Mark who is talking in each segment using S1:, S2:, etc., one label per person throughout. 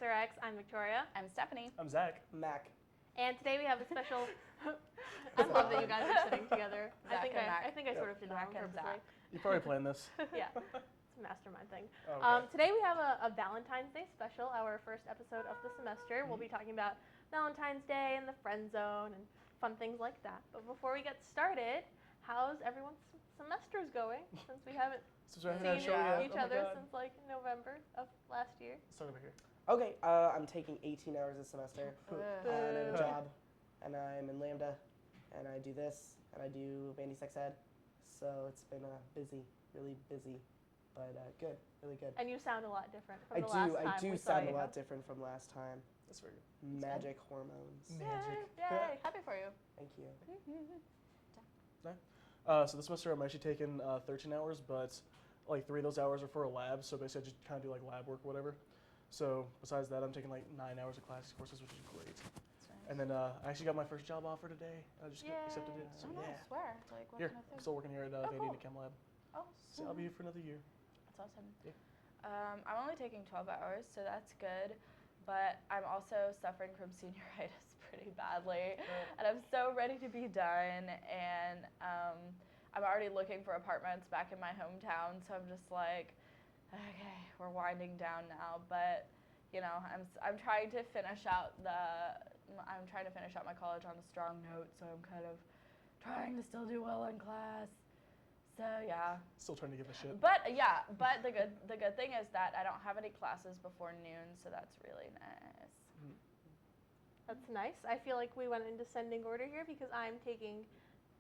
S1: SexRx. I'm Victoria.
S2: I'm Stephanie.
S3: I'm Zach.
S4: Mac.
S1: And today we have a special. I love that you guys are sitting together.
S2: Zach and Mac.
S1: I think I sort of did that on
S2: Mac and
S1: purposely.
S2: Zach.
S3: You probably planned this.
S1: Yeah, it's a mastermind thing.
S3: Oh, okay.
S1: Today we have a Valentine's Day special, our first episode of the semester. We'll be talking about Valentine's Day and the friend zone and fun things like that. But before we get started, how's everyone's semesters going? Since we haven't seen each other since like November of last year.
S3: Start over here.
S4: Okay, I'm taking 18 hours a semester, and I have a job, and I'm in Lambda, and I do this, and I do Vandy Sex Ed, so it's been busy, really busy, but good, really good.
S1: And you sound a lot different from the last time.
S4: I do sound a lot different from last time.
S3: That's very good.
S4: Magic hormones.
S3: Magic.
S1: Yay.
S2: Happy for you.
S4: Thank you.
S3: So this semester I'm actually taking 13 hours, but like 3 of those hours are for a lab, so basically I just kind of do like lab work or whatever. So besides that, I'm taking like 9 hours of class courses, which is great.
S2: That's nice.
S3: And then I actually got my first job offer today. I just accepted it.
S2: Oh, nice. Where? Like, what
S3: Here,
S2: kind of thing?
S3: I'm still working here at Vandy
S2: cool.
S3: in the Chem Lab.
S2: Oh,
S3: So I'll be here for another year.
S2: that's awesome.
S3: Yeah.
S2: I'm only taking 12 hours, so that's good. But I'm also suffering from senioritis pretty badly, and I'm so ready to be done. And I'm already looking for apartments back in my hometown, so I'm just like, okay, we're winding down now. But you know, I'm trying to finish out my college on a strong note, so I'm kind of trying to still do well in class. So yeah.
S3: Still trying to give a shit.
S2: But the good thing is that I don't have any classes before noon, so that's really nice.
S1: That's nice. I feel like we went in descending order here because I'm taking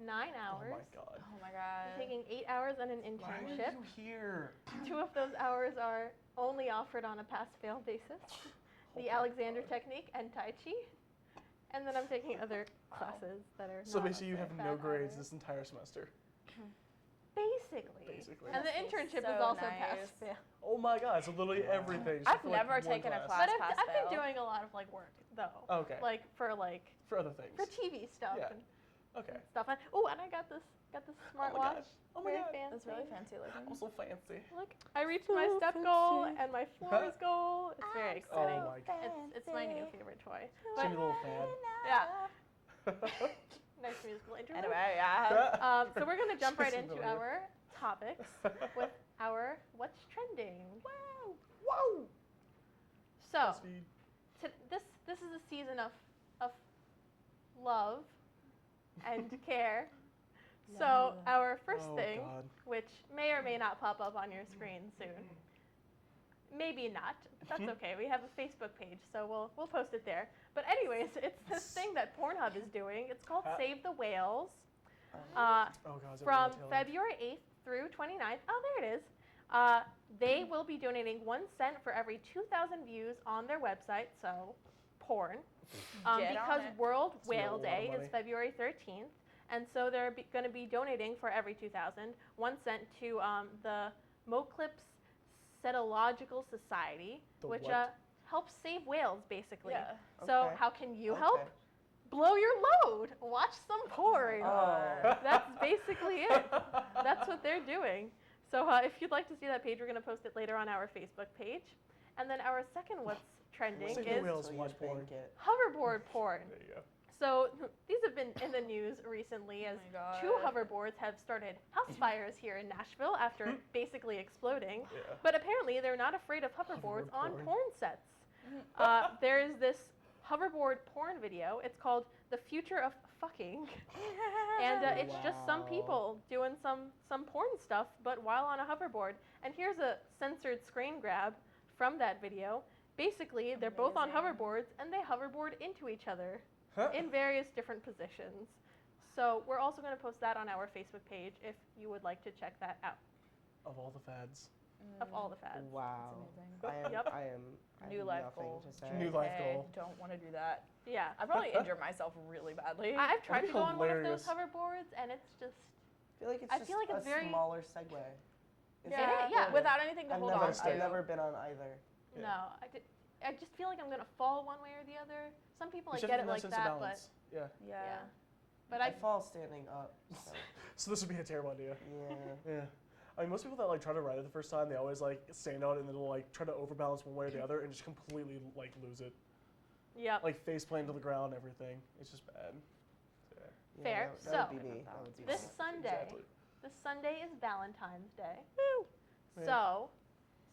S1: 9 hours.
S3: Oh my god.
S2: Oh my god.
S1: I'm taking 8 hours and an
S3: Why are you
S1: internship.
S3: here?
S1: 2 of those hours are only offered on a pass-fail basis. The Alexander technique and Tai Chi. And then I'm taking other classes that are
S3: So
S1: not
S3: basically you have
S1: that
S3: no grades
S1: hours.
S3: this entire semester.
S1: Basically. And the internship
S2: so
S1: is also
S2: nice.
S1: pass-fail.
S3: Oh my god, so literally everything.
S2: I've never taken a class.
S1: But I've
S2: pass-fail.
S1: been doing a lot of like work though.
S3: Okay.
S1: For
S3: other things.
S1: for TV stuff
S3: Yeah.
S1: and
S3: Okay.
S1: stuff. Oh, and I got this smartwatch.
S3: Oh my
S1: Very
S3: god.
S1: fancy.
S2: That's really fancy looking.
S3: I'm so fancy.
S1: Look, I reached my step goal and my floors goal. It's very exciting.
S3: Oh my god.
S1: It's my new favorite toy.
S3: Shiny little fan.
S1: Yeah. Nice musical interlude.
S2: Anyway, yeah.
S1: So we're going to jump right
S3: Just
S1: into
S3: familiar.
S1: our topics with our What's Trending.
S3: Wow. Whoa.
S1: So,
S3: Speed.
S1: this is a season of love and care. So our first
S3: Oh,
S1: thing,
S3: God.
S1: which may or may not pop up on your screen soon, maybe not, but that's okay. We have a Facebook page, so we'll post it there. But anyways, it's this thing that Pornhub is doing. It's called Save the Whales.
S3: Oh god. Is that
S1: From
S3: really
S1: February 8th through 29th. Oh, there it is. They will be donating 1 cent for every 2,000 views on their website, so porn.
S2: Get on
S1: Because
S2: it.
S1: World Whale
S3: a lot of
S1: Day
S3: money.
S1: is February 13th, and so they're going to be donating for every 2,000 1 cent to the Moclips Cetological Society,
S3: The
S1: which
S3: what?
S1: helps save whales, basically.
S2: Yeah.
S1: So
S4: Okay.
S1: how can you
S4: Okay.
S1: help? Blow your load. Watch some porn.
S4: Oh.
S1: That's basically it. That's what they're doing. So if you'd like to see that page, we're going to post it later on our Facebook page. And then our second What's Trending
S3: Save the
S1: is
S3: whales.
S4: So
S3: watch
S4: you
S3: porn.
S4: think it.
S1: hoverboard porn.
S3: There you go.
S1: So these have been in the news recently as
S2: my God.
S1: 2 hoverboards have started house fires here in Nashville after basically exploding.
S3: Yeah.
S1: But apparently they're not afraid of hoverboards
S3: Hoverboard
S1: on
S3: porn.
S1: porn sets. There is this hoverboard porn video. It's called The Future of Fucking. And it's just some
S4: Wow.
S1: people doing some porn stuff, but while on a hoverboard. And here's a censored screen grab from that video. Basically, they're both on
S2: Amazing.
S1: hoverboards, and they hoverboard into each other
S4: Huh?
S1: in various different positions. So we're also going to post that on our Facebook page if you would like to check that out,
S3: Of all the fads.
S1: of all the fads.
S4: Wow.
S2: amazing.
S4: I
S1: Yep.
S4: have
S2: New life
S4: nothing
S2: goal.
S4: to say.
S3: New life
S2: Okay,
S3: goal.
S2: Don't want to do that.
S1: Yeah.
S2: I probably injure myself really badly.
S1: I've tried
S3: That'd
S1: to
S3: be
S1: go on one of those
S3: hilarious.
S1: hoverboards, and it's just,
S4: I feel like it's
S1: I
S4: just
S1: feel like
S4: a
S1: it's very-
S4: smaller Segway. Is
S2: yeah,
S1: It is, yeah.
S2: Without anything to
S4: I've
S2: hold
S4: never,
S2: on to.
S4: I've never been on either.
S3: Yeah.
S1: no. I just feel like I'm going to fall one way or the other. Some people
S3: You
S1: like
S3: should
S1: get
S3: have
S1: it
S3: no
S1: like
S3: sense of
S1: that, but
S3: balance. Yeah.
S1: yeah.
S2: Yeah.
S1: But
S4: I fall standing up. So,
S3: So this would be a terrible idea.
S4: yeah.
S3: Yeah. I mean, most people that like try to ride it the first time, they always like stand on it and then they'll like try to overbalance one way or the other and just completely like lose it.
S1: Yep.
S3: Like face plant to the ground and everything. It's just bad. So,
S4: Yeah,
S1: Fair.
S4: That would
S1: So,
S4: be me. That would be
S1: this
S4: me.
S1: Sunday,
S3: Exactly.
S1: this Sunday is Valentine's Day. Woo!
S3: Yeah.
S1: So,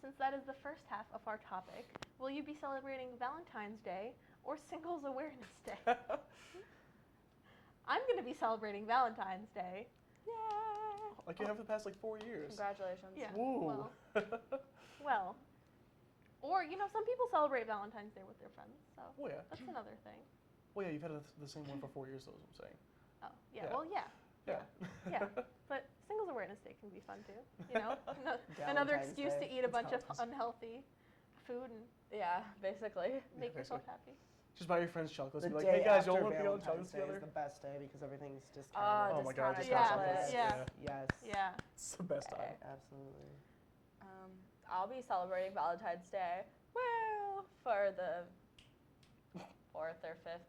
S1: since that is the first half of our topic, will you be celebrating Valentine's Day or Singles Awareness Day? I'm going to be celebrating Valentine's Day.
S2: Yay!
S3: Like you have for the past like 4 years.
S2: Congratulations.
S1: Yeah.
S3: Woo.
S1: Well, or, you know, some people celebrate Valentine's Day with their friends, so
S3: Well, yeah.
S1: that's another thing.
S3: Well, yeah, you've had the same one for 4 years, though, is what I'm saying.
S1: Oh, yeah,
S3: Yeah.
S1: well, yeah. Yeah. But Singles Awareness Day can be fun too, you know? Another
S4: Valentine's
S1: excuse to
S4: Day.
S1: eat a
S3: It's
S1: bunch of
S3: Valentine's.
S1: unhealthy food and
S2: Yeah, basically.
S1: make yourself
S3: basically.
S1: happy.
S3: Just buy your friends chocolates
S4: The
S3: and be like,
S4: day
S3: hey guys,
S4: after
S3: y'all want to go on
S4: Valentine's
S3: chocolates
S4: Day
S3: together?
S4: is the best day because everything's
S2: Oh,
S4: discounted.
S3: Oh my god,
S2: discounted
S3: just
S1: Yeah.
S3: chocolates.
S1: Yeah.
S4: Yes.
S1: Yeah.
S3: It's the best time.
S4: Absolutely.
S2: I'll be celebrating Valentine's Day, woo, for the 4th or 5th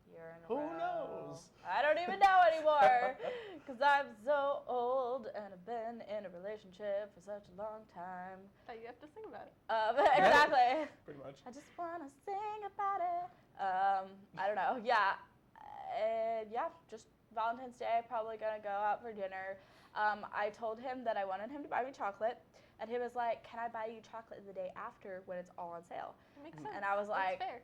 S2: year in a
S3: Who
S2: row.
S3: knows?
S2: I don't even know anymore, because I'm so old and I've been in a relationship for such a long time.
S1: That you have to sing about it.
S2: Exactly.
S3: Pretty much.
S2: I just want to sing about it. I don't know. Yeah. And yeah, just Valentine's Day, probably going to go out for dinner. I told him that I wanted him to buy me chocolate. And he was like, can I buy you chocolate the day after when it's all on sale?
S1: It makes sense.
S2: And I was like,
S1: That's fair.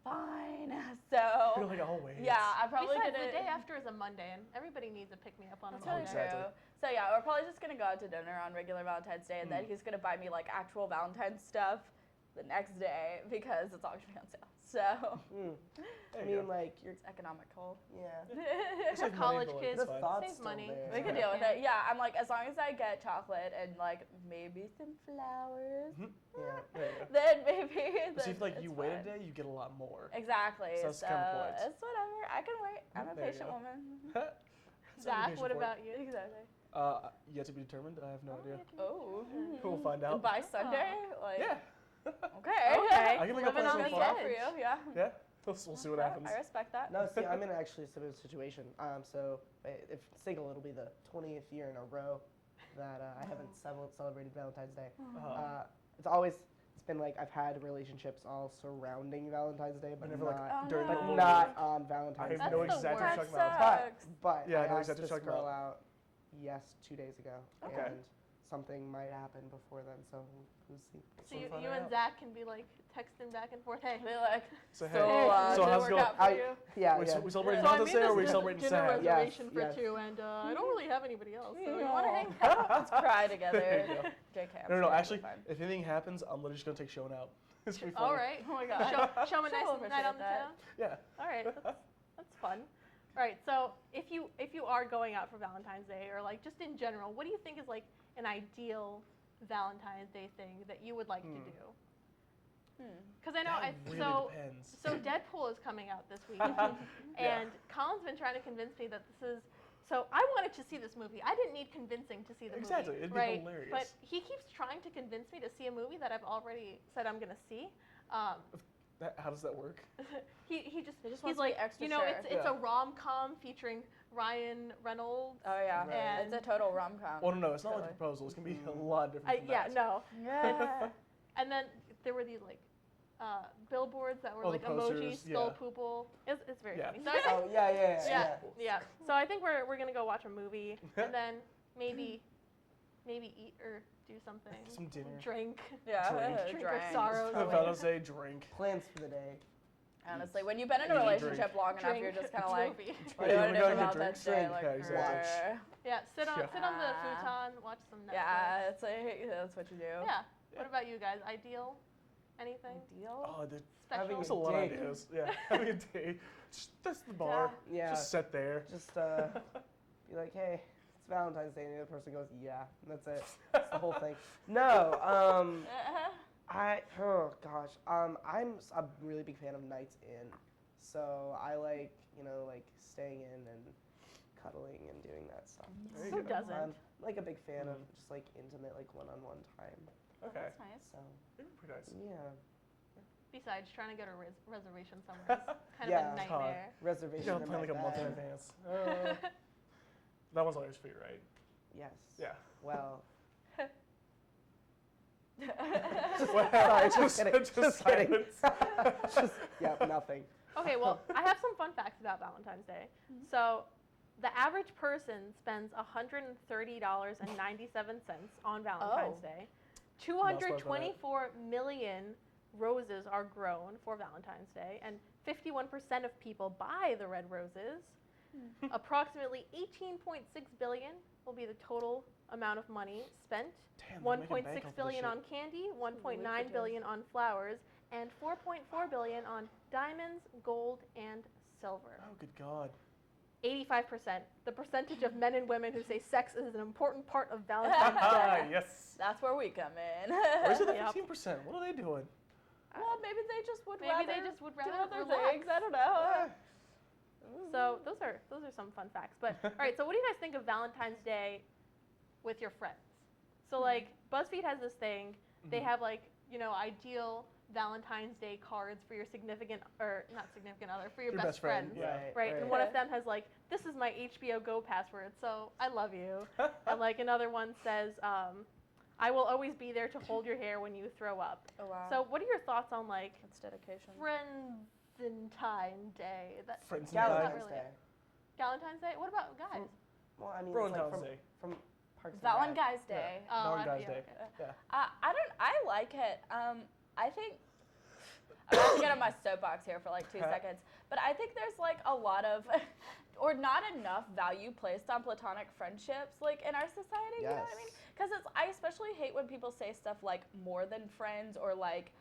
S2: fine.
S3: You're
S2: So,
S3: like, always.
S2: yeah, I'm probably
S1: Besides,
S2: going to.
S1: the day after is a Monday, and everybody needs a pick-me-up on a
S2: That's
S1: Monday.
S2: really
S3: exactly.
S2: true. So yeah, we're probably just gonna go out to dinner on regular Valentine's Day, and then he's gonna buy me like actual Valentine's stuff the next day because it's all gonna be on sale. So
S3: There
S4: I
S3: you
S4: mean,
S3: go.
S4: like, you're,
S2: it's economical.
S4: yeah.
S3: Save money,
S1: College
S3: but, like,
S1: kids,
S3: it's
S4: The
S3: fine.
S4: thought's
S1: save
S4: still
S1: money.
S4: there.
S2: We can deal with
S1: Yeah.
S2: it. Yeah, I'm like, as long as I get chocolate and like maybe some flowers,
S3: Yeah, there you go.
S2: then maybe.
S3: But see,
S2: then
S3: if like
S2: it's
S3: you wait a
S2: fine.
S3: day, you get a lot more.
S2: Exactly.
S3: So that's kind of the point.
S2: It's whatever. I can wait. I'm a
S3: There you
S2: patient
S3: go.
S2: woman.
S3: That's
S1: Zach,
S3: application
S1: what
S3: for it.
S1: about you?
S2: Exactly.
S3: Yet to be determined. I have no idea.
S2: Oh.
S3: We'll find out.
S2: By Sunday, like.
S3: Yeah.
S2: Okay.
S1: Okay.
S3: I can make a
S1: Living
S3: plan
S1: on
S3: so
S1: the
S3: far.
S2: for you. Yeah.
S3: Yeah. We'll see what
S2: Okay,
S3: happens.
S2: I respect that.
S4: No, see, I'm in actually a similar situation. So if single, it'll be the 20th year in a row that I haven't celebrated Valentine's Day. It's been like I've had relationships all surrounding Valentine's Day, but
S3: never,
S4: not,
S3: like,
S2: Oh,
S3: during
S2: no.
S3: the
S4: but
S3: whole
S4: not on Valentine's
S3: I
S4: Day.
S1: That's
S3: know
S1: the
S3: exactly what you're
S1: worst.
S3: talking about.
S2: Sucks.
S4: But
S3: Yeah, I know
S4: asked
S3: exactly
S4: this
S3: what you're
S4: girl
S3: talking
S4: out, yes, 2 days ago,
S3: Okay.
S4: and something might happen before then. So we'll see.
S1: So you,
S3: Fun
S1: you
S3: out.
S1: and Zach can be like texting back and forth. Hey,
S2: Be like,
S3: So,
S2: so,
S3: hey,
S2: so
S3: so how's
S2: work
S3: it going?
S2: out for
S4: I-
S2: you?
S4: Yeah,
S3: we,
S4: yeah.
S3: we celebrating
S1: So I
S3: Valentine's
S1: made
S3: Day or we
S1: this
S3: celebrating
S1: dinner
S3: Sam?
S4: Yes,
S1: reservation for
S4: yes.
S1: two, and I don't really have anybody else. So you want to hang
S2: Yeah.
S1: out?
S2: Let's cry together.
S3: There you go.
S2: JK, I'm
S3: No,
S2: sure
S3: no,
S2: it'll be
S3: actually,
S2: fine.
S3: if anything happens, I'm literally just gonna take Sean out. It's gonna be funny.
S1: All right.
S2: Oh my god.
S1: Show him a nice
S2: She'll
S1: night on the
S2: appreciate
S1: town.
S3: Yeah.
S1: All right, that's fun. All right, so if you are going out for Valentine's Day or like just in general, what do you think is like an ideal Valentine's Day thing that you would like to do? Because I know
S3: That really depends.
S1: so Deadpool is coming out this week,
S3: Yeah.
S1: and Colin's been trying to convince me that this is. So I wanted to see this movie. I didn't need convincing to see the
S3: Exactly,
S1: movie.
S3: it'd be
S1: right?
S3: hilarious.
S1: But he keeps trying to convince me to see a movie that I've already said I'm gonna see.
S3: How does that work?
S1: He just
S2: He just
S1: he's
S2: wants to be
S1: like,
S2: extra
S1: you know,
S2: sure.
S1: it's
S3: Yeah.
S1: a rom-com featuring Ryan Reynolds.
S2: Oh yeah.
S3: Right.
S2: It's a total rom-com.
S3: Well, no, it's not like
S2: Totally.
S3: a proposal. It's gonna be a lot different. From
S1: Yeah,
S3: that.
S1: no.
S2: Yeah.
S1: And then there were these like billboards that were
S3: Oh, the
S1: like emoji,
S3: posters,
S1: skull
S3: yeah.
S1: poople. It's very
S3: Yeah.
S1: funny. So I think,
S4: Oh yeah.
S1: yeah. So I think we're gonna go watch a movie and then maybe eat or do something.
S3: Some dinner.
S1: Drink.
S2: Yeah.
S1: Drink our sorrows
S3: The
S1: away.
S3: Valentine's Day drink.
S4: Plans for the day.
S2: Honestly, when you've been in a
S3: Eat,
S2: relationship
S3: drink.
S2: long enough,
S1: Drink.
S2: you're just kind of like,
S1: Movie.
S2: what
S3: Yeah,
S2: do I
S3: we
S2: do
S3: gotta
S2: for
S3: get
S2: Valentine's
S3: drinks.
S2: Day? Like,
S3: Yeah, exactly.
S1: Yeah, sit on the
S2: Yeah.
S1: futon, watch some Netflix.
S2: Yeah, it's like that's what you do.
S1: Yeah. What about you guys? Ideal? Anything
S2: Deal.
S3: Oh,
S1: special?
S4: having
S3: there's a lot of
S4: date.
S3: ideas. Yeah, having a day. Just that's the bar.
S4: Yeah.
S3: Just sit there.
S4: Just be like, hey, it's Valentine's Day, and the other person goes, yeah, and that's it. That's the whole thing. No, oh gosh, I'm a really big fan of nights in, so I like staying in and cuddling and doing that stuff.
S3: There you
S1: Who
S3: go.
S1: doesn't?
S4: I'm like a big fan of just like intimate, like one-on-one time.
S3: Okay.
S2: That's nice.
S4: So
S3: Pretty nice.
S4: yeah,
S1: Besides trying to get a reservation somewhere is kind
S4: Yeah.
S1: of a nightmare.
S3: You
S4: reservation.
S3: gotta
S4: in
S3: plan
S4: my
S3: like a month in
S4: bag.
S3: advance. That one's always free, right?
S4: Yes.
S3: Yeah.
S4: Well.
S3: Well,
S4: Sorry, just kidding.
S3: just
S4: Just kidding.
S3: silence.
S4: Yeah, nothing.
S1: Okay, well, I have some fun facts about Valentine's Day. So, the average person spends $130.97 on Valentine's
S2: Oh.
S1: Day.
S3: Not surprised by that.
S1: 224 million roses are grown for Valentine's Day, and 51% of people buy the red roses. Approximately 18.6 billion will be the total amount of money spent.
S3: Damn, they're making
S1: 1.6
S3: bank off of this
S1: billion
S3: shit.
S1: on candy, 1.9
S2: lucrative.
S1: billion on flowers, and 4.4 billion on diamonds, gold, and silver.
S3: Oh, good God.
S1: 85%, the percentage of men and women who say sex is an important part of Valentine's Day.
S3: Yes.
S2: That's where we come in.
S3: Where's the
S1: Yep.
S3: 15%? What are they doing?
S2: Well, maybe they just would
S1: Maybe
S2: rather
S1: they just would rather
S2: do other
S1: relax.
S2: things. I don't know.
S1: So those are some fun facts. But all right, so what do you guys think of Valentine's Day with your friends? So like BuzzFeed has this thing. They
S3: Mhm.
S1: have like, you know, ideal Valentine's Day cards for your significant or not significant other, for your
S3: Your
S1: best
S3: best friend,
S1: friends.
S3: yeah.
S1: Right, and one of them has like, this is my HBO Go password, so I love you. And like another one says, I will always be there to hold your hair when you throw up.
S2: Oh wow.
S1: So what are your thoughts on like
S2: that's dedication.
S1: Friendentine Day? That
S3: Friends and
S4: Valentine's
S1: really
S4: Day.
S1: Valentine's Day? What about guys?
S4: Well, I mean,
S3: Bro
S4: it's like
S3: Valentine's Day.
S4: from Parks and Rec.
S2: Valentine's Day.
S1: Oh,
S3: Valentine's
S1: yeah,
S3: Day.
S1: okay.
S3: Yeah.
S2: I like it. I think I'm about to get on my soapbox here for like 2 seconds, but I think there's like a lot of, or not enough value placed on platonic friendships like in our society. You know what I mean?
S4: Yes.
S2: Because I especially hate when people say stuff like more than friends or like,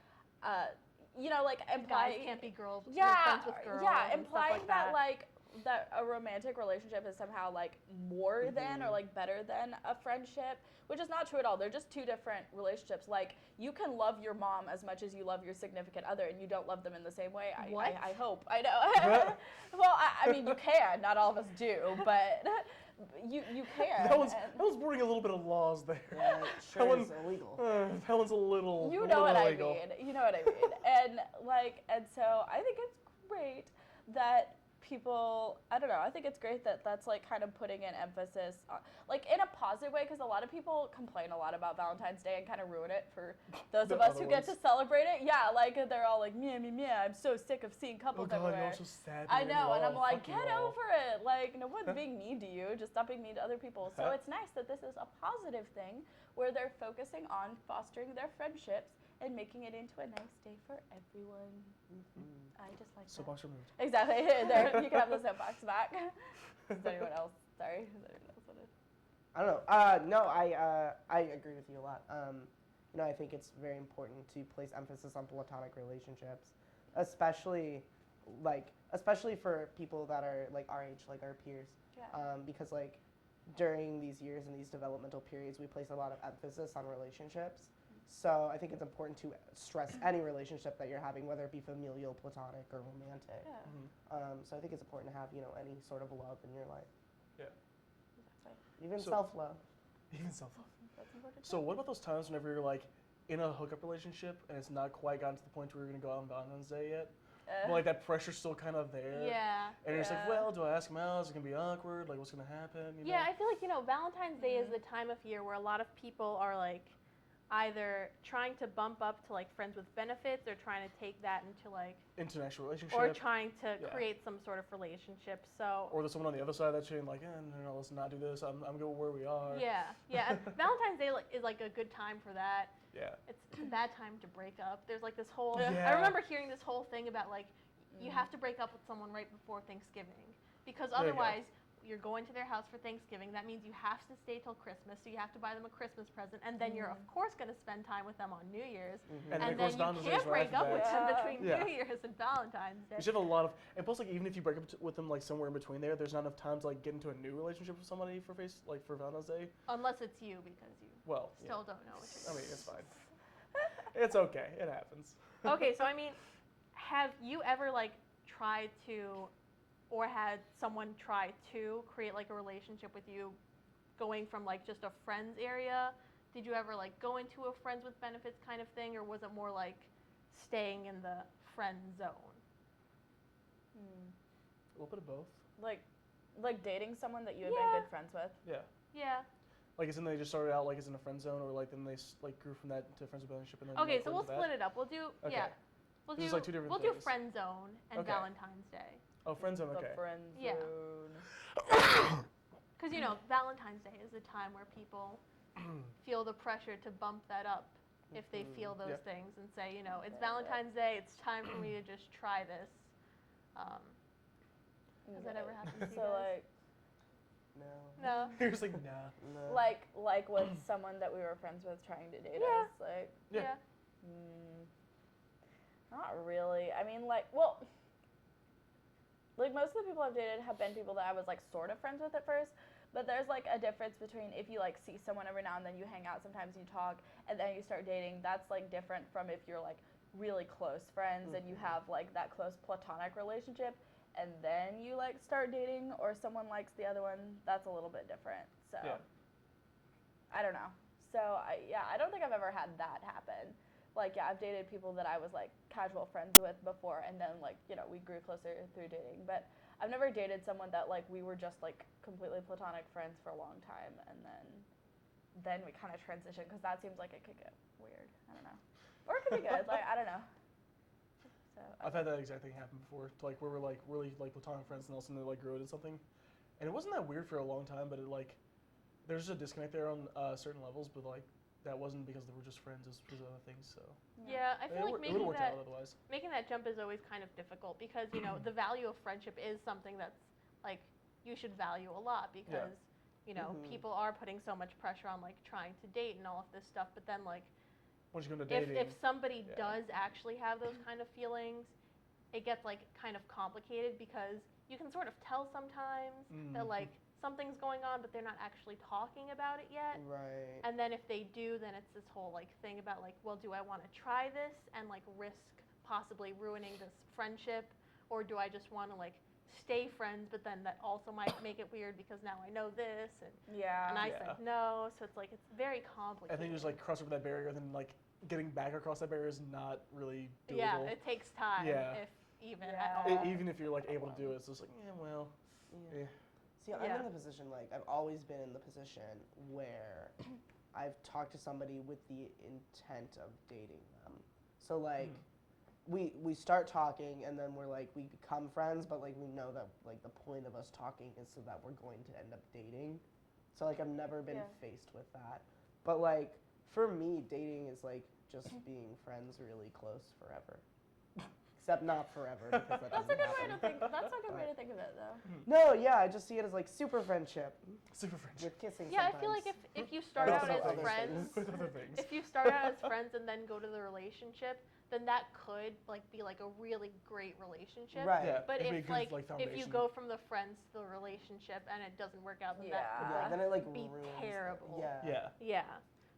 S2: you know, like imply
S1: Guys can't be girls.
S2: yeah,
S1: friends with girls.
S2: yeah,
S1: and stuff
S2: implying
S1: like
S2: that like that a romantic relationship is somehow like more than or like better than a friendship, which is not true at all. They're just two different relationships. Like you can love your mom as much as you love your significant other, and you don't love them in the same way. I hope. I know. Well, I mean, you can. Not all of us do, but you can.
S3: That was bordering a little bit of laws there.
S4: Yeah, it sure
S3: Helen-
S4: is illegal.
S3: That one's a little.
S2: You
S3: a
S2: know
S3: little
S2: what
S3: illegal.
S2: I mean. You know what I mean. And so I think it's great that people, I don't know, I think it's great that that's like kind of putting an emphasis on, like in a positive way, because a lot of people complain a lot about Valentine's Day and kind of ruin it for those
S3: The
S2: of us
S3: other
S2: who get to
S3: ones.
S2: celebrate it. Yeah, like they're all like, meh, meh, meh, I'm so sick of seeing
S3: Oh
S2: couples
S3: God,
S2: everywhere.
S3: you're so sad.
S2: I know, and I'm like,
S3: fuck you
S2: get
S3: all.
S2: over it. Like, no one's being mean to you, just stop being mean to other people. So it's nice that this is a positive thing where they're focusing on fostering their friendships and making it into a nice day for everyone. I just like that.
S3: Soapbox removed.
S2: Exactly. There, you can have the soapbox back. Is anyone else? Sorry. Is anyone else want to?
S4: I don't know. No, I agree with you a lot. You know, I think it's very important to place emphasis on platonic relationships, especially for people that are like our age, like our peers.
S2: Yeah.
S4: Because like during these years and these developmental periods, we place a lot of emphasis on relationships. So I think it's important to stress any relationship that you're having, whether it be familial, platonic, or romantic.
S2: Yeah.
S4: So I think it's important to have, you know, any sort of love in your life,
S2: Exactly.
S4: even
S3: So-
S4: self-love.
S3: Even self-love.
S2: That's important.
S3: So what about those times whenever you're like in a hookup relationship and it's not quite gotten to the point where you're gonna go out on Valentine's Day yet? But like that pressure's still kind of there.
S1: Yeah.
S3: And you're just like,
S2: Yeah.
S3: well, do I ask him out? Is it gonna be awkward? Like, what's gonna happen? You
S1: Yeah,
S3: know?
S1: I feel like, you know, Valentine's Day is the time of year where a lot of people are like either trying to bump up to like friends with benefits or trying to take that into like
S3: International relationship.
S1: or trying to
S3: Yeah.
S1: create some sort of relationship. So
S3: Or there's someone on the other side of that chain like, no, let's not do this. I'm going where we are.
S1: yeah. And Valentine's Day is like a good time for that.
S3: Yeah.
S1: It's a bad time to break up. There's like this whole
S3: Yeah.
S1: I remember hearing this whole thing about like you have to break up with someone right before Thanksgiving because
S3: There you go.
S1: otherwise you're going to their house for Thanksgiving. That means you have to stay till Christmas, so you have to buy them a Christmas present, and then you're of course going to spend time with them on New Year's,
S3: And,
S1: and
S3: of
S1: then
S3: course,
S1: you
S3: Valentine's Day
S1: can't
S3: is right
S1: break
S3: after
S1: up with
S3: that.
S1: them between
S3: Yeah.
S1: New Year's and Valentine's Day.
S3: You should have a lot of, and plus, like, even if you break up with them, like, somewhere in between there's not enough time to, like, get into a new relationship with somebody for Valentine's Day.
S1: Unless it's you, because you
S3: Well,
S1: still don't know what
S3: I
S1: you're
S3: mean, it's fine. It's okay. It happens.
S1: Okay, so I mean, have you ever like tried to, or had someone try to create like a relationship with you, going from like just a friends area? Did you ever like go into a friends with benefits kind of thing, or was it more like staying in the friend zone?
S3: A little bit of both.
S2: Like dating someone that you had
S1: Yeah.
S2: been good friends with.
S3: Yeah.
S1: Yeah.
S3: Like, isn't they just started out like as in a friend zone, or like then they like grew from that to friends with benefit, and then
S1: Okay,
S3: like,
S1: so
S3: went
S1: we'll
S3: to that?
S1: split it up. We'll do
S3: Okay.
S1: We'll
S3: There's
S1: do
S3: like two different
S1: we'll do
S3: things.
S1: friend zone and
S3: Okay.
S1: Valentine's Day.
S3: Oh, friend zone. Okay.
S2: The friend
S1: Yeah.
S2: zone.
S1: Because Valentine's Day is a time where people feel the pressure to bump that up if they feel those
S3: Yeah.
S1: things and say, it's Valentine's Day. It's time for me to just try this. Has that ever happened to you
S2: So
S1: guys?
S2: like,
S1: No.
S3: You're just like, nah.
S4: No.
S2: like with someone that we were friends with trying to date
S1: Yeah.
S2: us, like,
S3: Yeah.
S2: not really. I mean, like most of the people I've dated have been people that I was like sort of friends with at first. But there's like a difference between if you like see someone every now and then, you hang out sometimes, you talk, and then you start dating. That's like different from if you're like really close friends and you have like that close platonic relationship, and then you like start dating or someone likes the other one. That's a little bit different. So
S3: Yeah.
S2: I don't know. So I don't think I've ever had that happen. Like, yeah, I've dated people that I was like casual friends with before, and then like we grew closer through dating. But I've never dated someone that like we were just like completely platonic friends for a long time, and then we kind of transitioned, because that seems like it could get weird. I don't know, or it could be good. Like, I don't know. So
S3: I've had that exact thing happen before. Like, where we're like really like platonic friends, and all of a sudden they like grew into something, and it wasn't that weird for a long time. But it like there's just a disconnect there on certain levels. But like that wasn't because they were just friends; it was because of other things. So
S1: Yeah, I feel like
S3: it would have worked out otherwise.
S1: making that jump is always kind of difficult because the value of friendship is something that's like you should value a lot, because people are putting so much pressure on like trying to date and all of this stuff. But then like
S3: Once you go into
S1: if
S3: dating,
S1: somebody does actually have those kind of feelings, it gets like kind of complicated, because you can sort of tell sometimes that like something's going on, but they're not actually talking about it yet.
S4: Right.
S1: And then if they do, then it's this whole like thing about like, well, do I want to try this and like risk possibly ruining this friendship, or do I just want to like stay friends, but then that also might make it weird because now I know this, and I said no, so it's like it's very complicated.
S3: I think you just like cross over that barrier, and then like getting back across that barrier is not really doable.
S1: Yeah, it takes time, if even at all.
S3: Even if you're like able to do it, it's just like yeah.
S4: See, I'm in the position, like, I've always been in the position where I've talked to somebody with the intent of dating them. So, like, we start talking, and then we're like, we become friends, but like we know that like the point of us talking is so that we're going to end up dating. So like I've never been faced with that. But like for me, dating is like just being friends really close forever. Except not forever, because that doesn't happen.
S2: That's a good way to think of it, though.
S4: No, yeah, I just see it as like super friendship.
S3: Super friendship.
S4: With kissing
S1: Yeah,
S4: sometimes.
S1: I feel like if you start
S4: With
S1: out as
S4: other
S1: friends,
S4: things.
S3: With other things.
S1: if you start out as friends and then go to the relationship, then that could like be like a really great relationship.
S4: Right.
S3: Yeah,
S1: But
S3: it'd be a
S1: if
S3: good,
S1: like if you
S3: foundation.
S1: go from the friends to the relationship and it doesn't work out, then that could
S4: Yeah, then it like
S1: be
S4: ruins
S1: terrible.
S3: Yeah.
S1: Yeah.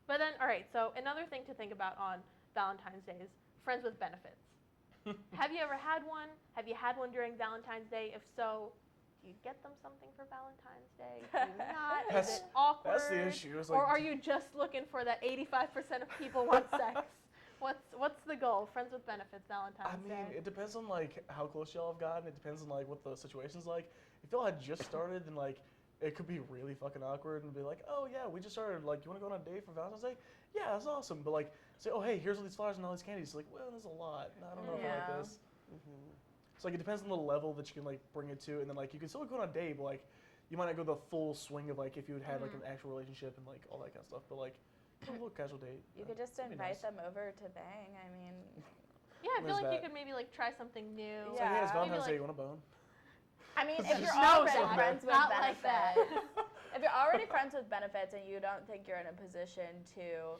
S1: But then, all right, so another thing to think about on Valentine's Day is friends with benefits. Have you ever had one? Have you had one during Valentine's Day? If so, do you get them something for Valentine's Day? Do you not? Is it awkward?
S3: That's the issue. It's like,
S1: Or are you just looking for that 85% of people want sex? What's the goal? Friends with benefits, Valentine's Day.
S3: I mean, it depends on like how close y'all have gotten. It depends on like what the situation's like. If y'all had just started, then like it could be really fucking awkward and be like, oh yeah, we just started. Like, you want to go on a date for Valentine's Day? Yeah, that's awesome. But like, say, oh hey, here's all these flowers and all these candies. It's like, well, there's a lot. I don't know if I like this. So like, it depends on the level that you can like bring it to, and then like you can still go on a date, but like you might not go the full swing of like if you had like an actual relationship and like all that kind of stuff. But like a little casual date.
S2: You could just
S3: that'd be
S2: invite
S3: nice.
S2: them over to bang. I mean,
S1: Yeah, I feel
S3: Where's
S1: like you
S3: that?
S1: could maybe like try something new.
S3: It's like, hey, it's
S2: Yeah.
S3: Valentine's
S1: Maybe,
S3: Day. You want a bone?
S2: if you're
S1: No,
S2: already
S1: Zach,
S2: friends with
S1: not like that.
S2: benefits, if you're already friends with benefits and you don't think you're in a position to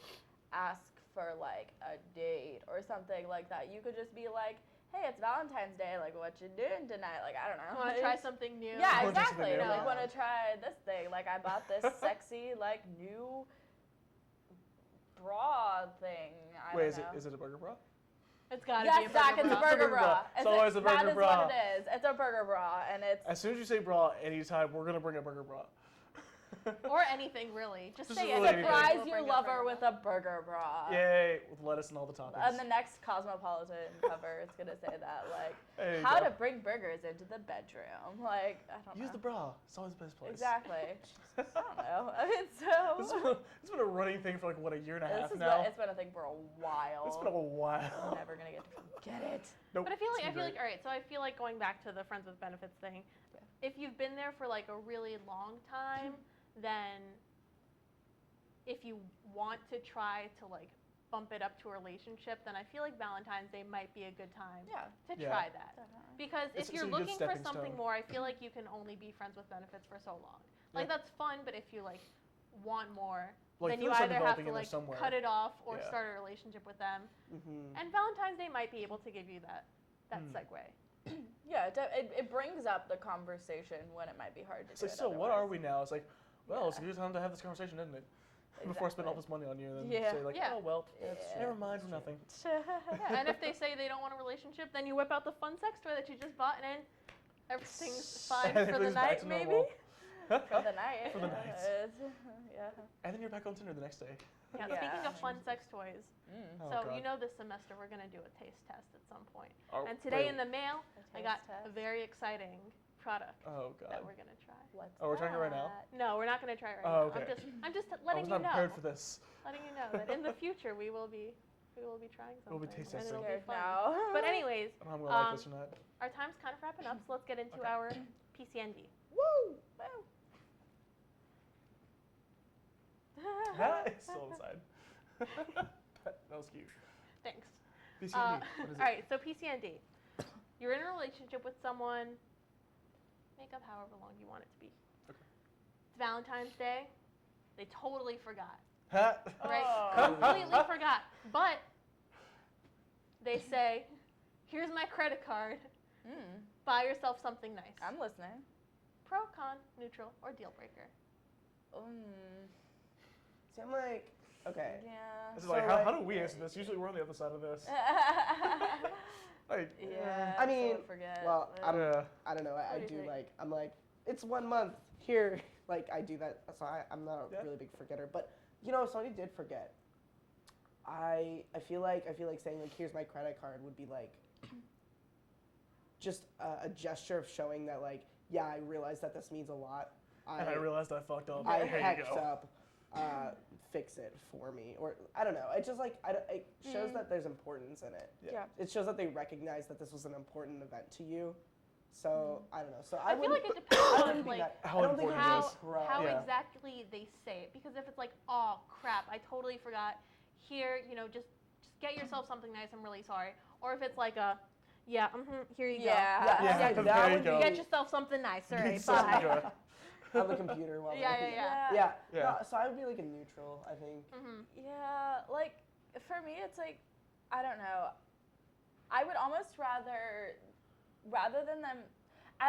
S2: ask for like a date or something like that, you could just be like, hey, it's Valentine's Day, like what you doing tonight? Like, I don't know.
S1: Want to try something new?
S2: Yeah,
S3: Wanna try something
S2: exactly.
S3: new?
S2: Like, want to try this thing. Like, I bought this sexy, like, new bra thing. I
S3: Wait,
S2: don't know.
S3: is it a burger bra?
S1: It's gotta
S2: Yes,
S1: be a
S2: Zach,
S1: burger
S2: it's a
S1: bra.
S2: burger bra.
S3: It's always a burger
S2: That is
S3: bra.
S2: what it is. It's a burger bra, and it's...
S3: As soon as you say bra, anytime we're gonna bring a burger bra.
S1: Or anything really. Just
S3: Just
S1: say
S3: really
S1: anything.
S2: Surprise
S1: We'll
S2: you
S1: bring it,
S2: lover
S1: bring it
S2: with
S1: up.
S2: a burger bra.
S3: Yay, with lettuce and all the toppings.
S2: And the next Cosmopolitan cover is gonna say that, like,
S3: There you
S2: how
S3: go.
S2: to bring burgers into the bedroom. Like, I don't know.
S3: Use the bra. It's always the best place.
S2: Exactly. I don't know. I mean, so.
S3: It's been a running thing for like, what, a year and a half
S2: This is
S3: now?
S2: it's been a thing for a while.
S3: It's been a while.
S2: I'm never gonna get to forget it.
S3: Nope,
S1: But I feel
S3: it's
S1: like,
S3: been
S1: all right, so I feel like going back to the Friends with Benefits thing,
S2: Yeah.
S1: if you've been there for like a really long time, then if you want to try to like bump it up to a relationship, then I feel like Valentine's Day might be a good time
S2: Yeah.
S1: to
S3: Yeah.
S1: try that.
S2: Definitely.
S1: Because
S3: It's
S1: if you're
S3: a good
S1: looking for
S3: stepping
S1: something
S3: stone.
S1: more, I feel like you can only be friends with benefits for so long. Like
S3: Yeah.
S1: that's fun, but if you like want more,
S3: Like,
S1: then you
S3: feelings are
S1: either have
S3: developing
S1: to
S3: in there
S1: like
S3: somewhere.
S1: cut it off or
S3: Yeah.
S1: start a relationship with them.
S4: Mm-hmm.
S1: And Valentine's Day might be able to give you that segue.
S2: Yeah, it brings up the conversation when it might be hard to
S3: It's
S2: do
S3: like,
S2: it
S3: so what are
S2: otherwise.
S3: we now? It's like, well, it's a
S2: Yeah.
S3: good time to have this conversation, isn't it? Before I spend all this money on you and then
S2: Yeah.
S3: say like,
S1: Yeah.
S3: oh, well,
S2: Yeah.
S3: never mind for nothing.
S1: Yeah, and if they say they don't want a relationship, then you whip out the fun sex toy that you just bought, and then everything's fine for the
S3: Everything's back
S1: night,
S3: to
S1: maybe.
S3: normal.
S2: For the night.
S3: For the night.
S2: Yeah.
S3: And then you're back on Tinder the next day.
S1: Yeah,
S2: Yeah.
S1: speaking of fun sex toys,
S2: Mm.
S3: Oh,
S1: so
S3: God.
S1: you know this semester we're going to do a taste test at some point.
S3: Oh,
S1: And today
S3: wait.
S1: in the mail,
S2: A
S1: I got
S2: taste test.
S1: a very exciting product
S3: Oh, God.
S1: that we're going to try.
S2: What's
S3: Oh, we're trying it right now?
S2: that?
S1: No, we're not going to try it right
S3: Oh,
S1: now.
S3: okay.
S1: I'm just
S3: I
S1: letting
S3: was
S1: you
S3: not
S1: know.
S3: prepared for this.
S1: Letting you know that in the future we will be trying something.
S3: We'll be taste
S1: and
S3: testing.
S1: it'll be
S2: Scared
S1: fun.
S2: now.
S1: But anyways,
S3: I don't know if I'm going to like this or not.
S1: our time's kind of wrapping up, so let's get into
S3: Okay.
S1: our PCND.
S2: Woo!
S3: It's still inside. That was cute.
S1: Thanks.
S3: PCND,
S1: All
S3: what is it?
S1: right, so PCND. You're in a relationship with someone. Make up however long you want it to be.
S3: Okay.
S1: It's Valentine's Day. They totally forgot.
S3: Huh?
S1: Right?
S2: Oh.
S1: Completely forgot. But they say, here's my credit card.
S2: Mm.
S1: Buy yourself something nice.
S2: I'm listening.
S1: Pro, con, neutral, or deal breaker.
S4: See, I'm like, okay.
S2: Yeah.
S3: This is
S4: So,
S3: like,
S4: like-
S3: how do we answer this? Usually we're on the other side of this. Like,
S2: Yeah.
S4: I mean,
S2: so forget.
S4: well, I'm-
S3: yeah.
S4: I don't know.
S1: What
S4: I
S1: do you
S4: do
S1: think?
S4: like, I'm like, it's 1 month here. Like, I do that. So I'm not a
S3: Yeah.
S4: really big forgetter. But, you know, if somebody did forget, I feel like saying, like, here's my credit card would be like, just a gesture of showing that, like, yeah, I realize that this means a lot.
S3: And I realized I fucked up.
S4: I
S3: Here you
S4: hecked
S3: go.
S4: up. Fix it for me, or I don't know. It just like it shows that there's importance in it.
S2: Yeah.
S4: It shows that they recognize that this was an important event to you. So I don't know. So
S1: I feel
S4: wouldn't-
S1: like it depends
S4: I
S1: on
S4: wouldn't be
S1: like
S4: that.
S3: How
S4: I don't think
S3: important
S4: it
S3: it
S4: is.
S3: is.
S4: Pro.
S1: how
S3: Yeah.
S1: exactly they say it. Because if it's like, oh crap, I totally forgot. Here, just get yourself something nice. I'm really sorry. Or if it's like a, yeah, here you go.
S2: Yeah.
S4: Yeah,
S3: Yeah,
S4: that
S3: there you
S4: would
S3: go.
S1: Get yourself something nice. All right,
S3: So
S1: bye.
S3: good.
S4: on the computer while
S1: Yeah,
S4: they're-
S1: yeah.
S4: yeah.
S3: Yeah.
S4: No, so I would be like a neutral. I think.
S1: Mhm.
S2: Yeah, like for me, it's like I don't know. I would almost rather than them,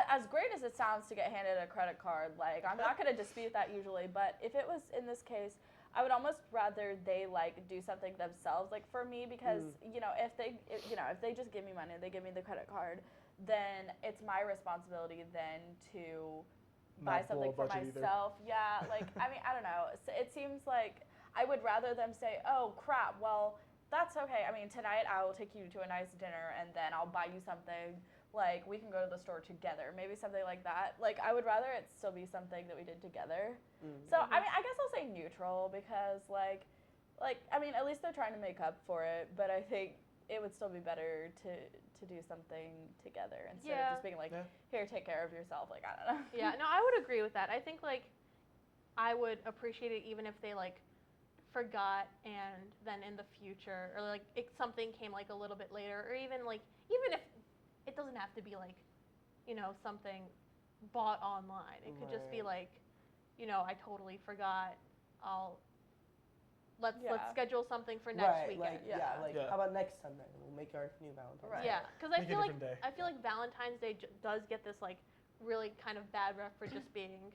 S2: as great as it sounds to get handed a credit card. Like I'm not gonna dispute that usually, but if it was in this case, I would almost rather they like do something themselves. Like for me, because if they just give me money, they give me the credit card, then it's my responsibility then to buy
S3: Not blow
S2: something
S3: a
S2: for
S3: budget either.
S2: myself. Yeah, like I mean, I don't know. It seems like I would rather them say, "Oh crap, well that's okay. I mean, tonight I will take you to a nice dinner and then I'll buy you something. Like we can go to the store together, maybe something like that. Like I would rather it still be something that we did together. So I mean, I guess I'll say neutral because like I mean, at least they're trying to make up for it. But I think it would still be better to do something together instead of just being like,
S3: Yeah.
S2: here, take care of yourself. Like I don't know.
S1: Yeah, no, I would agree with that. I think like I would appreciate it even if they like forgot and then in the future or like something came like a little bit later or even if it doesn't have to be like something bought online. It could just be
S4: Right.
S1: like I totally forgot. Let's
S2: Yeah.
S1: schedule something for next
S4: Right.
S1: weekend.
S4: Like
S2: Yeah.
S4: like
S3: Yeah.
S4: how about next Sunday? We'll make our new Valentine's.
S2: Right.
S4: Day.
S1: Yeah, because I
S3: Make a
S1: feel like
S3: different day.
S1: I feel like Valentine's Day does get this like really kind of bad rep for just being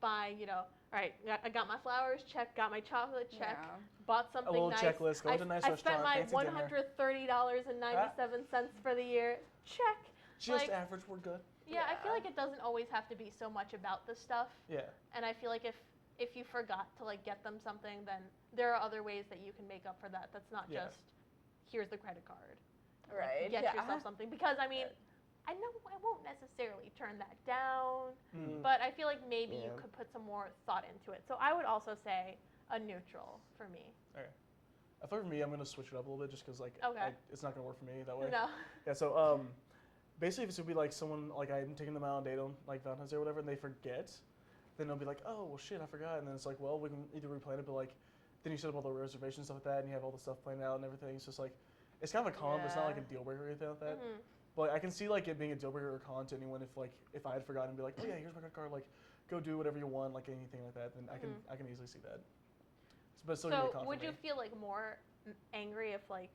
S1: by all right, I got my flowers, check, got my chocolate, check,
S2: Yeah.
S1: bought something
S3: little
S1: nice.
S3: checklist, go to a nice
S1: I spent
S3: restaurant,
S1: my
S3: fancy dinner.
S1: $130.97 for the year. Check.
S3: Just
S1: like,
S3: average, we're good.
S1: Yeah, I feel
S2: Yeah.
S1: like it doesn't always have to be so much about the stuff,
S3: Yeah.
S1: and I feel like if if you forgot to like get them something, then there are other ways that you can make up for that. That's not
S3: Yeah.
S1: just here's the credit card. Like,
S2: Right.
S1: get
S2: yeah.
S1: yourself something, because I mean, I know I won't necessarily turn that down,
S3: Mm.
S1: but I feel like maybe you
S4: Yeah.
S1: could put some more thought into it. So I would also say a neutral for me.
S3: I thought for me, I'm gonna switch it up a little bit just because like
S1: Okay.
S3: it's not gonna work for me that way.
S1: No.
S3: Yeah. So basically, if it's gonna be like someone like I'm taking them out on a date on like Valentine's Day or whatever, and they forget, then they'll be like, oh well, shit, I forgot, and then it's like, well, we can either replan it, but like then you set up all the reservations stuff like that, and you have all the stuff planned out and everything. So it's like it's kind of a con, but it's not like a
S2: Yeah.
S3: deal breaker or anything like that.
S1: Mhm.
S3: But I can see like it being a deal breaker or con to anyone if I had forgotten, be like, oh yeah, here's my credit card, like go do whatever you want, like anything like that. Then I can easily see that. But it's still gonna be a
S1: So
S3: con
S1: would
S3: for
S1: you
S3: me.
S1: feel like more angry if like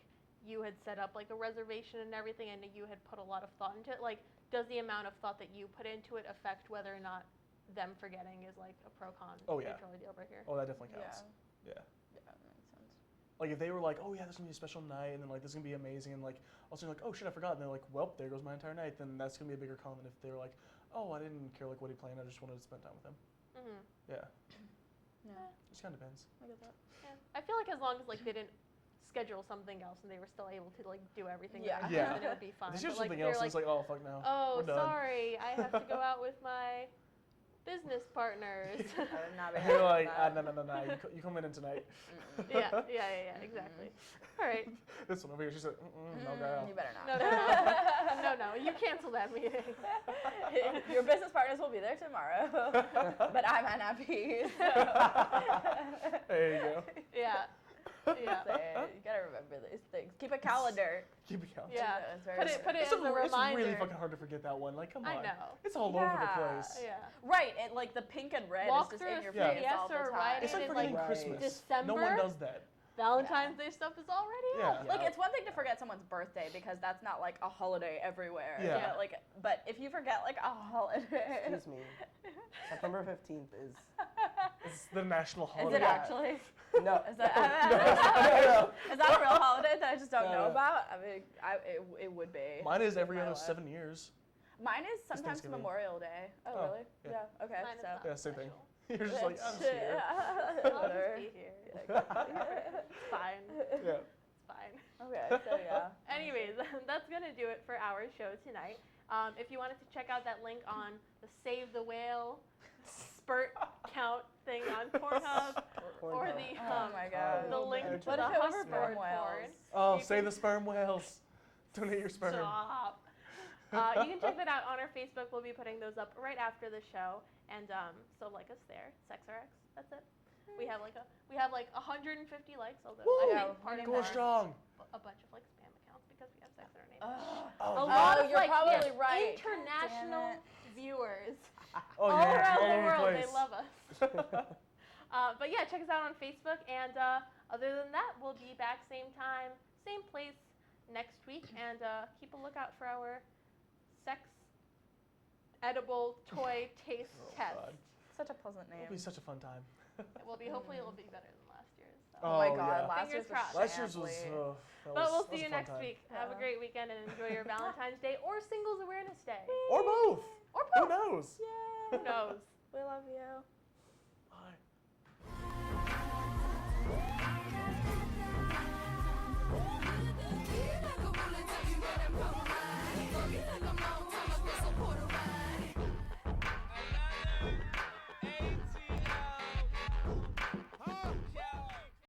S1: you had set up like a reservation and everything, and you had put a lot of thought into it? Like, does the amount of thought that you put into it affect whether or not them forgetting is like a pro con
S3: Oh, yeah.
S1: neutral or deal breaker?
S3: Oh, that definitely counts.
S2: Yeah.
S3: Yeah.
S2: Yeah, that makes sense.
S3: Like if they were like, oh yeah, this is gonna be a special night, and then like this is gonna be amazing, and like also like, oh shit, I forgot, and they're like, well, there goes my entire night. Then that's gonna be a bigger con than if they were like, oh, I didn't care like what he planned, I just wanted to spend time with him.
S1: Mhm.
S3: Yeah,
S2: Yeah.
S3: it just kind of depends.
S2: I get that.
S1: Yeah. I feel like as long as like they didn't schedule something else and they were still able to like do everything,
S2: Yeah.
S1: that
S3: Yeah.
S1: then it would be fine.
S3: There's
S1: But,
S3: usually
S1: like,
S3: something
S1: if
S3: else,
S1: they're
S3: and it's like, oh fuck no.
S1: oh,
S3: we're done.
S1: sorry, I have to go out with my business partners.
S2: I would not be
S3: And
S2: happy
S3: you're
S2: with
S3: like,
S2: that.
S3: no, you come in tonight.
S1: yeah, exactly. All right.
S3: This one over here, she's like, no girl.
S2: You better
S1: No,
S2: not.
S1: no, you cancel that meeting.
S2: Your business partners will be there tomorrow, but I might not be. So.
S3: There you go.
S1: Yeah. Yeah.
S2: So, you gotta remember these things. Keep a calendar.
S3: Keep it count.
S1: Yeah.
S2: It's very
S1: Put it
S2: important.
S1: as a reminder.
S3: It's really fucking hard to forget that one. Like, come on.
S1: I know.
S3: It's all over the
S2: Yeah.
S3: place.
S1: Yeah.
S2: Right, and like the pink and red
S1: Walk
S2: is just
S1: through
S2: in your
S3: Yeah.
S2: face all
S1: CVS
S2: the
S1: or
S2: time.
S1: Rite
S3: It's like
S1: Aid in,
S3: forgetting
S1: like,
S3: Christmas. No
S1: December.
S3: one does that.
S1: Valentine's Day stuff is already
S3: Yeah.
S1: out.
S2: Like it's one thing to forget someone's birthday because that's not like a holiday everywhere.
S3: Yeah.
S2: But if you forget like a holiday.
S4: Excuse me. September 15th is
S3: It's the national
S2: Is
S3: holiday.
S2: it actually?
S4: no.
S2: Is that,
S3: No.
S2: is that a real holiday that I just don't
S3: No,
S2: know
S3: no.
S2: about? I mean, it would be.
S3: Mine is every
S2: My
S3: other
S2: life.
S3: 7 years.
S2: Mine is sometimes
S3: Thanksgiving.
S2: Memorial Day. Oh,
S3: Oh,
S2: really?
S3: yeah.
S2: Okay.
S1: Mine is
S2: so.
S1: not
S3: Yeah, same thing.
S1: special.
S3: You're just like, I'm just here.
S1: I'll
S2: Whatever.
S1: just be here.
S2: Yeah.
S1: It's fine.
S3: Yeah.
S1: It's fine.
S2: Okay, so yeah.
S1: Anyways, that's gonna do it for our show tonight. If you wanted to check out that link on the Save the Whale spurt count thing on Pornhub, or the
S2: Oh my god.
S1: the link to
S2: What
S1: the
S2: if it was
S1: hoverboard
S2: sperm
S1: porn.
S2: whales?
S3: Oh,
S1: You
S3: save
S1: can-
S3: the sperm whales. Donate your sperm.
S1: Stop. You can check that out on our Facebook. We'll be putting those up right after the show, and so like us there, SexRx. That's it. We have like 150 likes, although
S3: Woo!
S1: I think part of
S3: Going
S1: that is
S3: strong.
S1: a bunch of like spam accounts because we have sex in our name.
S3: Oh,
S1: A lot of
S2: you're
S1: like
S2: probably right.
S1: international
S2: Damn it.
S1: viewers
S3: Oh,
S1: all
S3: yeah,
S1: around
S3: all
S1: the
S3: over
S1: world.
S3: place.
S1: They love us. But yeah, check us out on Facebook, and other than that, we'll be back same time, same place next week, and keep a lookout for our sex edible toy taste test.
S3: God.
S2: Such a pleasant name.
S3: It'll be such a fun time.
S1: Hopefully it'll be better than last year's. So.
S2: Oh my
S3: Oh,
S2: god,
S3: yeah.
S2: last
S1: Fingers
S2: year's was
S1: crossed.
S3: Last year's was.
S2: family.
S1: But we'll
S3: that was
S1: see you
S3: a fun
S1: next
S3: time.
S1: week. Have a
S2: Yeah.
S1: great weekend and enjoy your Valentine's Day or Singles Awareness Day.
S3: Or both.
S1: Or
S3: Who
S1: both.
S3: knows?
S1: Who knows?
S2: We love you.
S3: Bye.
S5: Like a bullet, tell you that I'm on mine. Fuck it like I'm on